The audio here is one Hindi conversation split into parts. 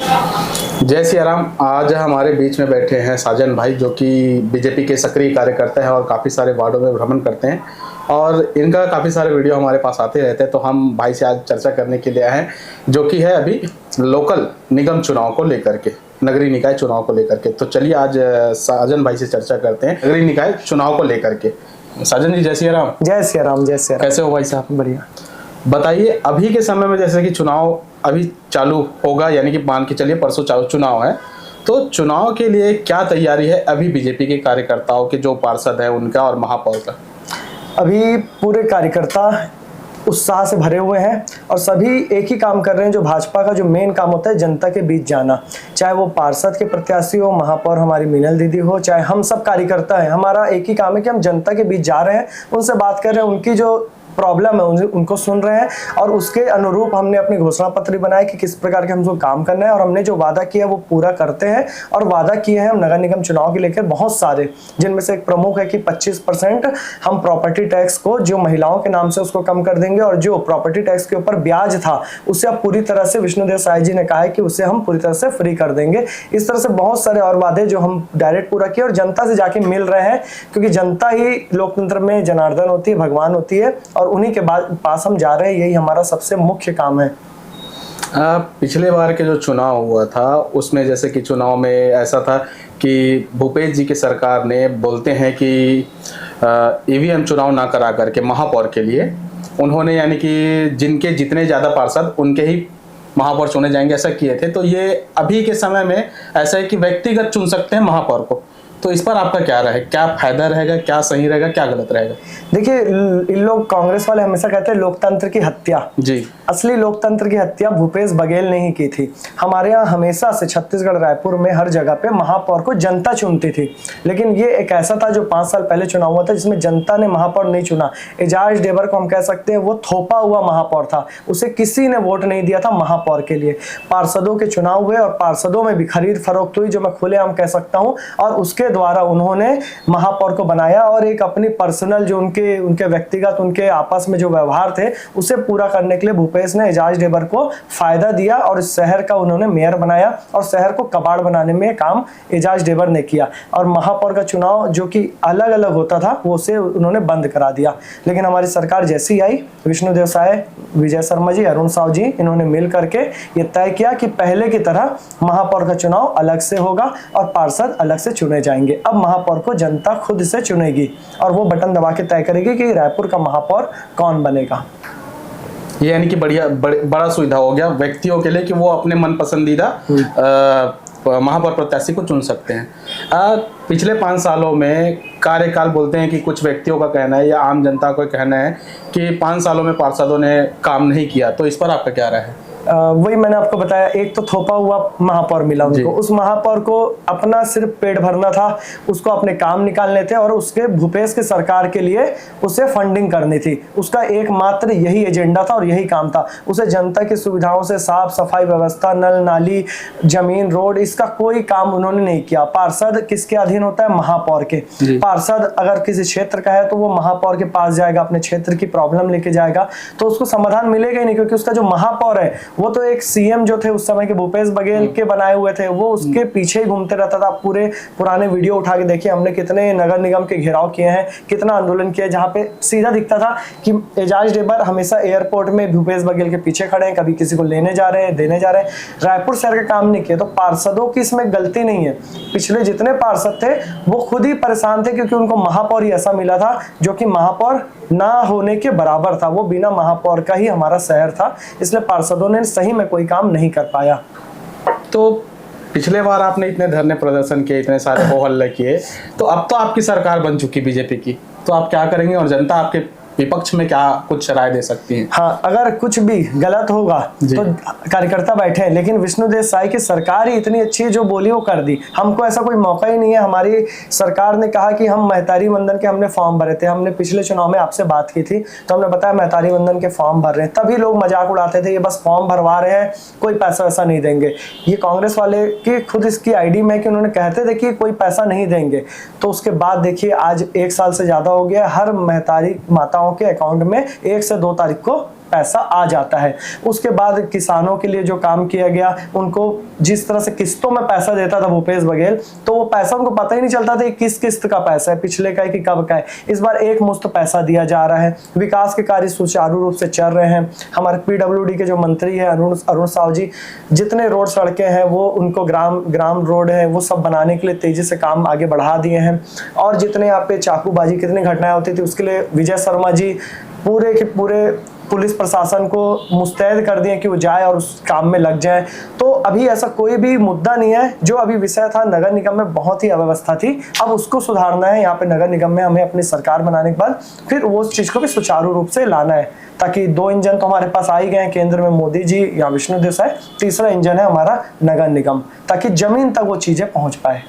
जय सिया राम। आज हमारे बीच में बैठे हैं साजन भाई, जो कि बीजेपी के सक्रिय कार्यकर्ता हैं और काफ़ी सारे वार्डों में भ्रमण करते हैं और इनका काफ़ी सारे वीडियो हमारे पास आते रहते हैं। तो हम भाई से आज चर्चा करने के लिए आए हैं, जो कि है अभी लोकल निगम चुनाव को लेकर के, नगरीय निकाय चुनाव को लेकर के। तो चलिए आज साजन भाई से चर्चा करते हैं नगरीय निकाय चुनाव को लेकर के। साजन जी, जय सिया राम। जय सिया राम। जय सिया राम। कैसे हो भाई साहब? बढ़िया। बताइए, अभी के समय में जैसे कि चुनाव अभी चालू होगा, यानी कि मान के चलिए परसों चुनाव है, तो चुनाव के लिए क्या तैयारी है अभी बीजेपी के कार्यकर्ताओं के, जो पार्षद है उनका और महापौर का? अभी पूरे कार्यकर्ता उत्साह से भरे हुए हैं और सभी एक ही काम कर रहे हैं, जो भाजपा का जो मेन काम होता है, जनता के बीच जाना। चाहे वो पार्षद के प्रत्याशी हो, महापौर हमारी मीनल दीदी हो, चाहे हम सब कार्यकर्ता हैं, हमारा एक ही काम है कि हम जनता के बीच जा रहे हैं, उनसे बात कर रहे हैं, उनकी जो प्रॉब्लम है उनको सुन रहे हैं और उसके अनुरूप हमने अपनी घोषणा पत्र बनाया कि किस प्रकार के हमको काम करना है और हमने जो वादा किया वो पूरा करते हैं। और वादा किए हैं हम नगर निगम चुनाव के लेकर बहुत सारे, जिनमें से एक प्रमुख है कि 25% हम प्रॉपर्टी टैक्स को जो महिलाओं के नाम से उसको कम कर देंगे और जो प्रॉपर्टी टैक्स के ऊपर ब्याज था उसे अब पूरी तरह से विष्णुदेव साय जी ने कहा है कि उसे हम पूरी तरह से फ्री कर देंगे। इस तरह से बहुत सारे और वादे जो हम डायरेक्ट पूरा किए और जनता से जाके मिल रहे हैं, क्योंकि जनता ही लोकतंत्र में जनार्दन होती है, भगवान होती है और उन्हीं के पास हम जा रहे हैं। यही हमारा सबसे मुख्य काम है। पिछले बार के जो चुनाव हुआ था उसमें जैसे कि चुनाव में ऐसा था कि भूपेश जी की सरकार ने, बोलते हैं कि ईवीएम चुनाव ना करा करके महापौर के लिए उन्होंने, यानी कि जिनके जितने ज़्यादा पार्षद उनके ही महापौर चुने जाएंगे, ऐसा किए थे। तो ये अभी के समय में ऐसा है कि व्यक्तिगत चुन सकते हैं महापौर को, तो इस पर आपका क्या रहे, क्या फायदा रहेगा, क्या सही रहेगा, क्या गलत रहेगा? देखिए, इन लोग कांग्रेस वाले हमेशा कहते हैं लोकतंत्र की हत्या। जी, असली लोकतंत्र की हत्या भूपेश बघेल ने ही की थी। हमारे यहाँ हमेशा से छत्तीसगढ़, रायपुर में हर जगह पे महापौर को जनता चुनती थी, लेकिन ये एक ऐसा था जो 5 साल पहले चुनाव हुआ था जिसमें जनता ने महापौर नहीं चुना। एजाज डेबर को हम कह सकते हैं वो थोपा हुआ महापौर था, उसे किसी ने वोट नहीं दिया था महापौर के लिए। पार्षदों के चुनाव हुए और पार्षदों में भी खरीद फरोख्त हुई, जो मैं खुलेआम कह सकता हूँ, और उसके द्वारा उन्होंने महापौर को बनाया और एक अपनी पर्सनल जो उनके व्यक्तिगत उनके आपस में जो व्यवहार थे उसे पूरा करने के लिए भूपेश ने एजाज डेबर को फायदा दिया और इस शहर का उन्होंने मेयर बनाया और शहर को कबाड़ बनाने में काम एजाज डेबर ने किया। और महापौर का चुनाव जो कि अलग अलग होता था वो उसे उन्होंने बंद करा दिया। लेकिन हमारी सरकार जैसी आई, विष्णुदेव साय, विजय शर्मा जी, अरुण साव जी, इन्होंने मिल करके ये तय किया कि पहले की तरह महापौर का चुनाव अलग से होगा और पार्षद अलग से चुने जाएंगे। अब महापौर को जनता खुद से चुनेगी और वो बटन दबा के तय करेगी कि रायपुर का महापौर कौन बनेगा। ये यानी कि बड़ा सुविधा हो गया व्यक्तियों के लिए कि वो अपने मन पसंदीदा महापौर प्रत्याशी को चुन सकते हैं। पिछले 5 सालों में कार्यकाल, बोलते हैं कि कुछ व्यक्तियों का कहना है या आम जनता का कहना है कि 5 सालों में पार्षदों ने काम नहीं किया, तो इस पर आपका क्या राय है? वही मैंने आपको बताया, एक तो थोपा हुआ महापौर मिला उनको, उस महापौर को अपना सिर्फ पेट भरना था, उसको अपने काम निकालने थे और उसके भूपेश की सरकार के लिए उसे फंडिंग करनी थी। उसका एकमात्र यही एजेंडा था और यही काम था। उसे जनता की सुविधाओं से, साफ सफाई व्यवस्था, नल नाली, जमीन, रोड, इसका कोई काम उन्होंने नहीं किया। पार्षद किसके अधीन होता है? महापौर के। पार्षद अगर किसी क्षेत्र का है तो वो महापौर के पास जाएगा, अपने क्षेत्र की प्रॉब्लम लेके जाएगा, तो उसको समाधान मिलेगा ही नहीं, क्योंकि उसका जो महापौर है वो तो एक सीएम जो थे उस समय के भूपेश बघेल के बनाए हुए थे, वो उसके पीछे ही घूमते रहता था। पूरे पुराने वीडियो उठा के देखिए, हमने कितने नगर निगम के घेराव किए हैं, कितना आंदोलन किया, जहां पे सीधा दिखता था कि एजाज डेबर हमेशा एयरपोर्ट में भूपेश बघेल के पीछे खड़े हैं, कभी किसी को लेने जा रहे हैं, देने जा रहे हैं। रायपुर शहर का काम नहीं किया, तो पार्षदों की इसमें गलती नहीं है। पिछले जितने पार्षद थे वो खुद ही परेशान थे, क्योंकि उनको महापौर ही ऐसा मिला था जो कि महापौर ना होने के बराबर था। वो बिना महापौर का ही हमारा शहर था, इसलिए पार्षदों ने सही में कोई काम नहीं कर पाया। तो पिछले बार आपने इतने धरने प्रदर्शन किए, इतने सारे हो हल्ले किए, तो अब तो आपकी सरकार बन चुकी बीजेपी की, तो आप क्या करेंगे और जनता आपके विपक्ष में क्या कुछ राय दे सकती है? हाँ, अगर कुछ भी गलत होगा तो कार्यकर्ता बैठे हैं, लेकिन विष्णुदेव साय की सरकार ही इतनी अच्छी है, जो बोली वो कर दी। हमको ऐसा कोई मौका ही नहीं है। हमारी सरकार ने कहा कि हम महतारी वंदन के हमने फॉर्म भरे थे, हमने पिछले चुनाव में आपसे बात की थी तो हमने बताया महतारी वंदन के फॉर्म भर रहे हैं, तभी लोग मजाक उड़ाते थे ये बस फॉर्म भरवा रहे हैं, कोई पैसा वैसा नहीं देंगे। ये कांग्रेस वाले की खुद इसकी आईडी में कि उन्होंने कहते थे कि कोई पैसा नहीं देंगे, तो उसके बाद देखिए आज 1 साल से ज्यादा हो गया, हर महतारी माताओं के अकाउंट में 1 से 2 तारीख को पैसा आ जाता है। उसके बाद किसानों के लिए जो काम किया गया, उनको जिस तरह से किस्तों में पैसा देता था भूपेश बघेल, तो वो पैसा उनको पता ही नहीं चलता था किस किस्त का पैसा है, पिछले का है कि कब का है। इस बार एक मुश्त पैसा दिया जा रहा है, विकास के कार्य सुचारू रूप से चल रहे हैं। हमारे पीडब्ल्यूडी के जो मंत्री है अरुण साव जी, जितने रोड सड़कें हैं वो उनको ग्राम रोड है वो सब बनाने के लिए तेजी से काम आगे बढ़ा दिए हैं। और जितने यहाँ पे चाकूबाजी कितनी घटनाएं होती थी उसके लिए विजय शर्मा जी पूरे के पूरे पुलिस प्रशासन को मुस्तैद कर दिए कि वो जाए और उस काम में लग जाए। तो अभी ऐसा कोई भी मुद्दा नहीं है। जो अभी विषय था नगर निगम में बहुत ही अव्यवस्था थी, अब उसको सुधारना है। यहाँ पे नगर निगम में हमें अपनी सरकार बनाने के बाद फिर वो चीज को भी सुचारू रूप से लाना है, ताकि 2 इंजन तो हमारे पास आ ही गए हैं, केंद्र में मोदी जी या विष्णुदेव साय, तीसरा इंजन है हमारा नगर निगम, ताकि जमीन तक वो चीजें पहुंच पाए।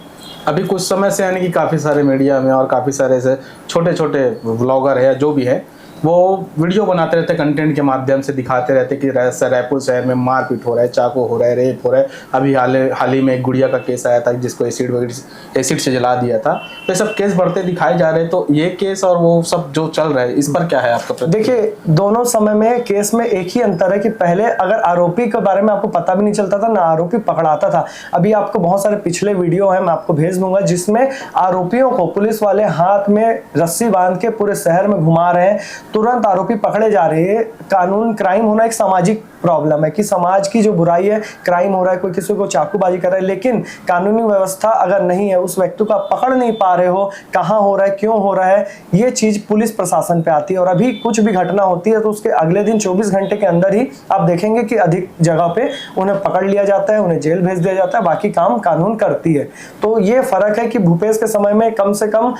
अभी कुछ समय से यानी कि काफ़ी सारे मीडिया में और काफ़ी सारे ऐसे छोटे छोटे व्लॉगर है जो भी है वो वीडियो बनाते रहते, कंटेंट के माध्यम से दिखाते रहते कि रायपुर शहर में मारपीट हो रहा है, चाकू हो रहा है, रेप हो रहा है। अभी हाल ही में एक गुड़िया का केस आया था जिसको एसिड से जला दिया था। तो ये सब केस बढ़ते दिखाए जा रहे हैं। तो ये केस और वो सब जो चल रहा है इस पर क्या है आपका? देखिए, दोनों समय में केस में एक ही अंतर है कि पहले अगर आरोपी के बारे में आपको पता भी नहीं चलता था ना आरोपी पकड़ाता था। अभी आपको बहुत सारे पिछले वीडियो है, मैं आपको भेज दूंगा, जिसमें आरोपियों को पुलिस वाले हाथ में रस्सी बांध के पूरे शहर में घुमा रहे हैं, तुरंत आरोपी पकड़े जा रहे हैं। कानून क्राइम होना एक सामाजिक प्रॉब्लम है कि समाज की जो बुराई है, क्राइम हो रहा है, कोई किसी को चाकूबाजी कर रहा है, लेकिन कानूनी व्यवस्था अगर नहीं है, उस व्यक्ति को आप पकड़ नहीं पा रहे हो, कहाँ हो रहा है, क्यों हो रहा है, ये चीज पुलिस प्रशासन पे आती है। और अभी कुछ भी घटना होती है तो उसके अगले दिन 24 घंटे के अंदर ही आप देखेंगे कि अधिक जगह पे उन्हें पकड़ लिया जाता है, उन्हें जेल भेज दिया जाता है, बाकी काम कानून करती है। तो ये फर्क है कि भूपेश के समय में कम से कम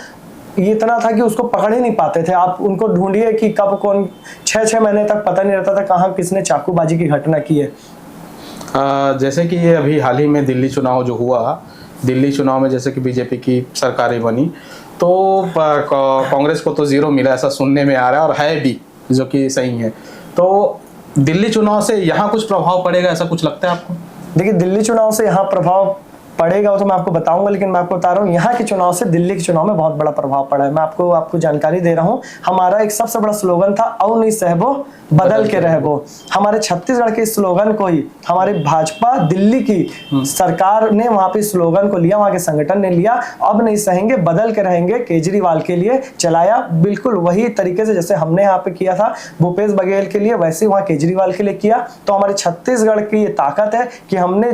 ये इतना था कि उसको पकड़ ही नहीं पाते थे। आप उनको ढूंढिए कि कब कौन 6-6 महीने तक पता नहीं रहता था कहाँ किसने चाकूबाजी की घटना की है। जैसे कि ये अभी हाल ही में दिल्ली चुनाव जो हुआ, दिल्ली चुनाव में जैसे कि बीजेपी की सरकारें बनी तो कांग्रेस को तो 0 मिला ऐसा सुनने में आ रहा है, और है भी जो कि सही है। तो दिल्ली चुनाव से यहाँ कुछ प्रभाव पड़ेगा, ऐसा कुछ लगता है आपको? देखिए, दिल्ली चुनाव से यहाँ प्रभाव पड़ेगा वो तो मैं आपको बताऊंगा, लेकिन मैं आपको बता रहा हूँ यहाँ के चुनाव से दिल्ली के चुनाव में बहुत बड़ा प्रभाव पड़ा है। मैं आपको जानकारी दे रहा हूँ। हमारा एक सबसे बड़ा स्लोगन था, औ नहीं सहबो बदल के रहबो। हमारे छत्तीसगढ़ के इस स्लोगन को ही हमारे भाजपा दिल्ली की सरकार ने वहां पे स्लोगन को लिया, वहां के संगठन ने लिया, अब नहीं सहेंगे बदल के रहेंगे, केजरीवाल के लिए चलाया। बिल्कुल वही तरीके से जैसे हमने यहाँ पे किया था भूपेश बघेल के लिए, वैसे वहां केजरीवाल के लिए किया। तो हमारे छत्तीसगढ़ की ये ताकत है कि हमने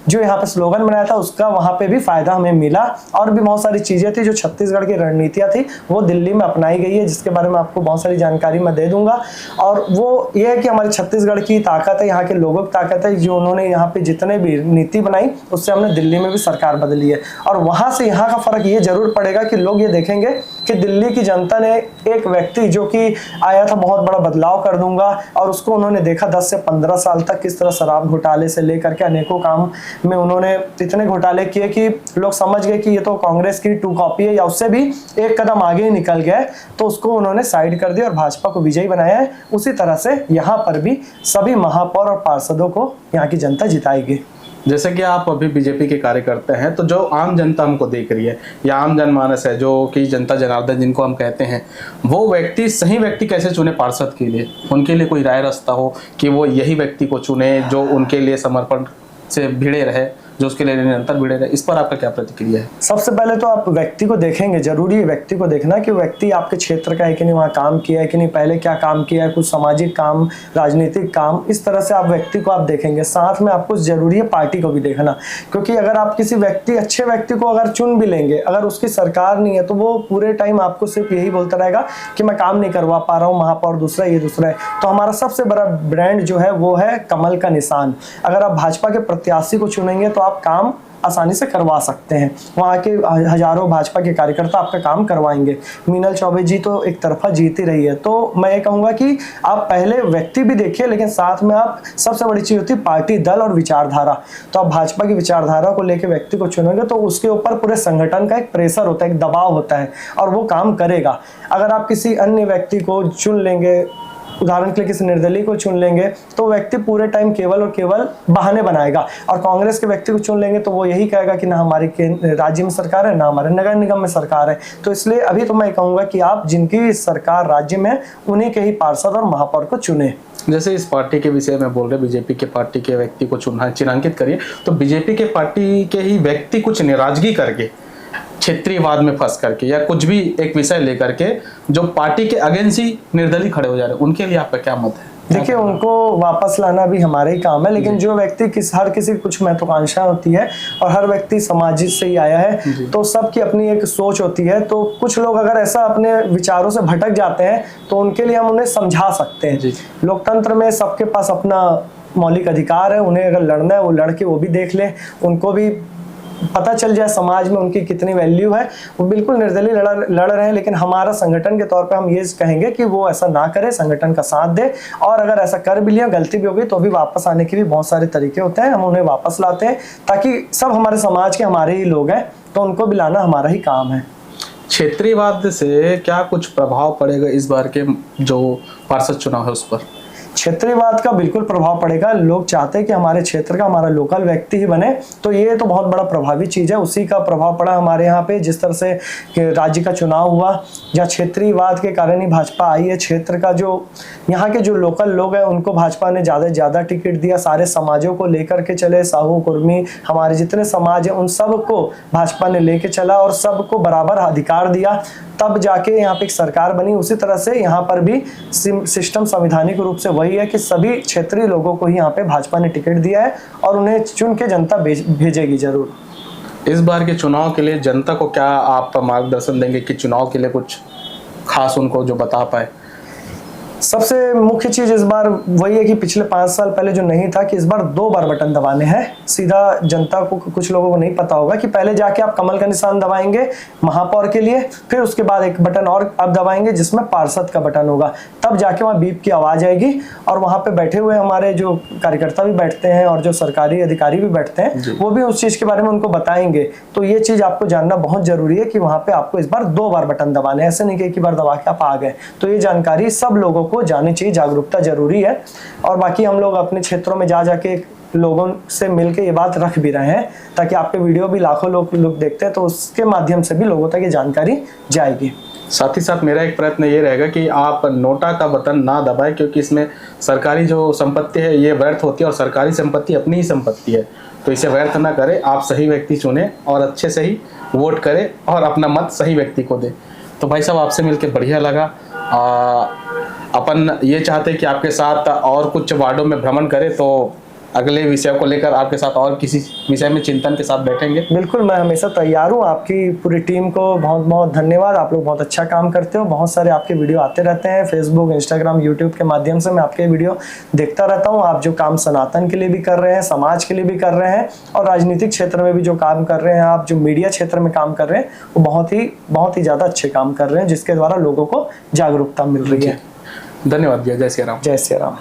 जो यहाँ पे स्लोगन बनाया था उसका वहां पे भी फायदा हमें मिला। और भी बहुत सारी चीजें थी जो छत्तीसगढ़ की रणनीतियां थी वो दिल्ली में अपनाई गई है, जिसके बारे में आपको बहुत सारी जानकारी मैं दे दूंगा। और वो ये है कि हमारे छत्तीसगढ़ की ताकत है, यहाँ के लोगों की ताकत है, जो उन्होंने यहाँ पे जितने भी नीति बनाई उससे हमने दिल्ली में भी सरकार बदली है। और वहां से यहाँ का फर्क ये जरूर पड़ेगा कि लोग ये देखेंगे कि दिल्ली की जनता ने एक व्यक्ति जो कि आया था बहुत बड़ा बदलाव कर दूंगा, और उसको उन्होंने देखा 10 से 15 साल तक किस तरह शराब घोटाले से लेकर के अनेकों काम में उन्होंने इतने घोटाले किए कि लोग समझ गए कि ये तो कांग्रेस की 2 कॉपी है, या उससे भी एक कदम आगे ही निकल गया। तो उसको उन्होंने साइड कर दिया और भाजपा को विजयी बनाया है। उसी तरह से यहाँ पर भी सभी महापौर और पार्षदों को यहाँ की जनता जिताएगी। जैसे कि आप अभी बीजेपी के कार्यकर्ता हैं, तो जो आम जनता हमको देख रही है या आम जनमानस है, जो कि जनता जनार्दन जिनको हम कहते हैं, वो व्यक्ति सही व्यक्ति कैसे चुने पार्षद के लिए? उनके लिए कोई राय रास्ता हो कि वो यही व्यक्ति को चुने जो उनके लिए समर्पण से भिड़े रहे, जो उसके लिए निरंतर भिड़े रहे। इस पर आपका क्या प्रतिक्रिया है? सबसे पहले तो आप व्यक्ति को देखेंगे, जरूरी है व्यक्ति को देखना कि व्यक्ति आपके क्षेत्र का है कि नहीं, वहाँ काम किया है कि नहीं, पहले क्या काम किया है, कुछ सामाजिक काम, राजनीतिक काम, इस तरह से आप व्यक्ति को आप देखेंगे। साथ में आपको जरूरी है पार्टी को भी देखना, क्योंकि अगर आप किसी अच्छे व्यक्ति को अगर चुन भी लेंगे, अगर उसकी सरकार नहीं है तो वो पूरे टाइम आपको सिर्फ यही बोलता रहेगा कि मैं काम नहीं करवा पा रहा हूँ, महापौर दूसरा ये दूसरा है। तो हमारा सबसे बड़ा ब्रांड जो है वो है कमल का निशान। अगर आप भाजपा के प्रत्याशी को चुनेंगे तो आप काम आसानी से करवा सकते हैं। वहाँ के हजारों भाजपा के कार्यकर्ता आपका काम करवाएंगे। मीनल चौबे जी तो एक तरफा जीत ही रही है। तो मैं ये कहूँगा कि आप पहले व्यक्ति भी देखिए, लेकिन साथ में आप सबसे बड़ी चीज़ होती है पार्टी, दल और विचारधारा। तो आप भाजपा की विचारधारा को लेकर व्यक्ति को चुनेंगे तो उसके ऊपर पूरे संगठन का एक प्रेशर होता है, एक दबाव होता है, और वो काम करेगा। अगर आप किसी अन्य व्यक्ति को चुन लेंगे उदाहरण के लिए किसी निर्दलीय को चुन लेंगे तो व्यक्ति पूरे टाइम केवल और केवल बहाने बनाएगा, और कांग्रेस के व्यक्ति को चुन लेंगे तो वो यही कहेगा कि ना हमारी राज्य में सरकार है, ना हमारे नगर निगम में सरकार है। तो इसलिए अभी तो मैं कहूंगा कि आप जिनकी सरकार राज्य में उन्हीं के ही पार्षद और महापौर को चुने। जैसे इस पार्टी के विषय में बोल रहे, बीजेपी के पार्टी के व्यक्ति को चुना चिन्हांकित करिए, तो बीजेपी के पार्टी के ही व्यक्ति कुछ नाराजगी करके, क्षेत्रीयवाद में फंस करके या कुछ भी एक विषय लेकर के जो पार्टी के अगेंस्ट ही निर्दलीय खड़े हो जा रहे हैं, उनके लिए आपका क्या मत है? देखिए, उनको वापस लाना भी हमारा ही काम है, लेकिन जो व्यक्ति हर किसी की कुछ महत्वाकांक्षा होती है और हर व्यक्ति समाज से ही आया है, तो सबकी अपनी एक सोच होती है। तो कुछ लोग अगर ऐसा अपने विचारों से भटक जाते हैं तो उनके लिए हम उन्हें समझा सकते हैं। लोकतंत्र में सबके पास अपना मौलिक अधिकार है, उन्हें अगर लड़ना है वो लड़ के वो भी देख ले, उनको भी पता चल जाए समाज में उनकी कितनी वैल्यू है। वो बिल्कुल निर्दलीय लड़ रहे हैं, लेकिन हमारा संगठन के तौर पे हम ये कहेंगे कि वो ऐसा ना करे, संगठन का साथ दे, और अगर ऐसा कर भी लिया, गलती भी हो गई, तो भी वापस आने के भी बहुत सारे तरीके होते हैं, हम उन्हें वापस लाते हैं, ताकि सब हमारे समाज के हमारे ही लोग हैं, तो उनको भी लाना हमारा ही काम है। क्षेत्रीयवाद से क्या कुछ प्रभाव पड़ेगा इस बार के जो पार्षद चुनाव है उस पर? क्षेत्रीयवाद का बिल्कुल प्रभाव पड़ेगा। लोग चाहते हैं कि हमारे क्षेत्र का हमारा लोकल व्यक्ति ही बने, तो ये तो बहुत बड़ा प्रभावी चीज है। उसी का प्रभाव पड़ा हमारे यहाँ पे, जिस तरह से राज्य का चुनाव हुआ, जहाँ क्षेत्रीयवाद के कारण ही भाजपा आई है। क्षेत्र का जो यहाँ के जो लोकल लोग हैं उनको भाजपा ने ज्यादा से ज्यादा टिकट दिया, सारे समाजों को लेकर के चले, साहू कुर्मी हमारे जितने समाज है उन सबको भाजपा ने लेके चला और सबको बराबर अधिकार दिया, तब जाके यहाँ पे एक सरकार बनी। उसी तरह से यहाँ पर भी सिस्टम संवैधानिक रूप से वही है कि सभी क्षेत्रीय लोगों को ही यहाँ पे भाजपा ने टिकट दिया है और उन्हें चुन के जनता भेजेगी जरूर। इस बार के चुनाव के लिए जनता को क्या आप मार्गदर्शन देंगे कि चुनाव के लिए कुछ खास उनको जो बता पाए? सबसे मुख्य चीज इस बार वही है कि पिछले 5 साल पहले जो नहीं था कि इस बार 2 बार बटन दबाने हैं। सीधा जनता को, कुछ लोगों को नहीं पता होगा कि पहले जाके आप कमल का निशान दबाएंगे महापौर के लिए, फिर उसके बाद एक बटन और आप दबाएंगे जिसमें पार्षद का बटन होगा, तब जाके वहाँ बीप की आवाज आएगी और वहाँ पे बैठे हुए हमारे जो कार्यकर्ता भी बैठते हैं और जो सरकारी अधिकारी भी बैठते हैं वो भी उस चीज के बारे में उनको बताएंगे। तो ये चीज आपको जानना बहुत जरूरी है कि वहाँ पे आपको इस बार 2 बार बटन दबाने, ऐसे नहीं कि एक ही बार दबा के आप आ गए। तो ये जानकारी सब लोगों को जानी चाहिए, जागरूकता जरूरी है। और बाकी हम लोग अपने क्षेत्रों में जाके लोगों से मिलके ये बात रख भी रहे हैं, ताकि आपके वीडियो भी लाखों लोग देखते हैं, तो उसके माध्यम से भी लोगों तक ये जानकारी जाएगी। साथ ही साथ मेरा एक प्रयत्न ये रहेगा कि आप नोटा का बटन ना दबाएं, क्योंकि इसमें सरकारी जो संपत्ति है ये व्यर्थ होती है और सरकारी संपत्ति अपनी ही संपत्ति है, तो इसे व्यर्थ ना करें। आप सही व्यक्ति चुने और अच्छे से ही वोट करें और अपना मत सही व्यक्ति को दें। तो भाई साहब, आपसे मिलकर बढ़िया लगा। अपन ये चाहते हैं कि आपके साथ और कुछ वार्डों में भ्रमण करें, तो अगले विषय को लेकर आपके साथ और किसी विषय में चिंतन के साथ बैठेंगे। बिल्कुल, मैं हमेशा तैयार हूँ। आपकी पूरी टीम को बहुत बहुत धन्यवाद। आप लोग बहुत अच्छा काम करते हो। बहुत सारे आपके वीडियो आते रहते हैं फेसबुक, इंस्टाग्राम, यूट्यूब के माध्यम से मैं आपके वीडियो देखता रहता हूँ। आप जो काम सनातन के लिए भी कर रहे हैं, समाज के लिए भी कर रहे हैं, और राजनीतिक क्षेत्र में भी जो काम कर रहे हैं, आप जो मीडिया क्षेत्र में काम कर रहे हैं, वो बहुत ही ज़्यादा अच्छे काम कर रहे हैं, जिसके द्वारा लोगों को जागरूकता मिल रही है। धन्यवाद भैया। जय श्री राम। जय श्री राम।